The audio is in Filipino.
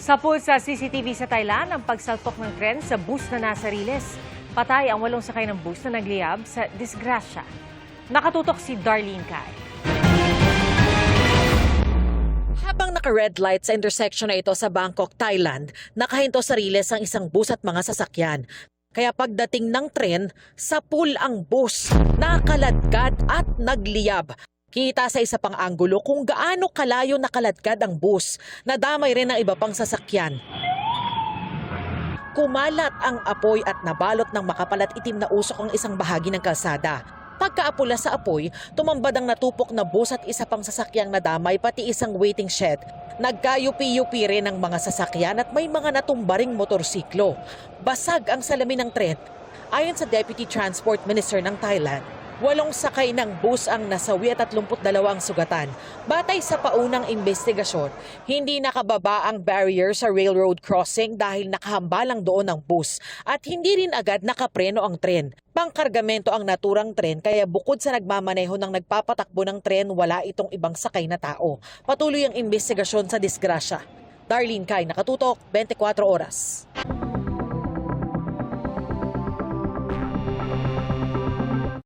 Sapul sa CCTV sa Thailand ang pagsaltok ng tren sa bus na nasa Riles. Patay ang 8 sakay ng bus na nagliyab sa disgrasya. Nakatutok si Darlene Kai. Habang naka-red light sa intersection na ito sa Bangkok, Thailand, nakahinto sa Riles ang isang bus at mga sasakyan. Kaya pagdating ng tren, sapul ang bus, nakaladkad at nagliyab. Kita sa isa pang anggulo kung gaano kalayo nakaladkad ang bus. Nadamay rin ang iba pang sasakyan. Kumalat ang apoy at nabalot ng makapal at itim na usok ang isang bahagi ng kalsada. Pagkaapula sa apoy, tumambad ang natupok na bus at isa pang sasakyang nadamay pati isang waiting shed. Nagkayupi-yupi rin ang mga sasakyan at may mga natumbaring motorsiklo. Basag ang salamin ng tren. Ayon sa Deputy Transport Minister ng Thailand, 8 sakay ng bus ang nasawi at 32 ang sugatan. Batay sa paunang investigasyon, hindi nakababa ang barrier sa railroad crossing dahil nakahambalang doon ang bus at hindi rin agad nakapreno ang tren. Pangkargamento ang naturang tren kaya bukod sa nagmamaneho ng nagpapatakbo ng tren, wala itong ibang sakay na tao. Patuloy ang investigasyon sa disgrasya. Darlene Kai, Nakatutok, 24 Oras.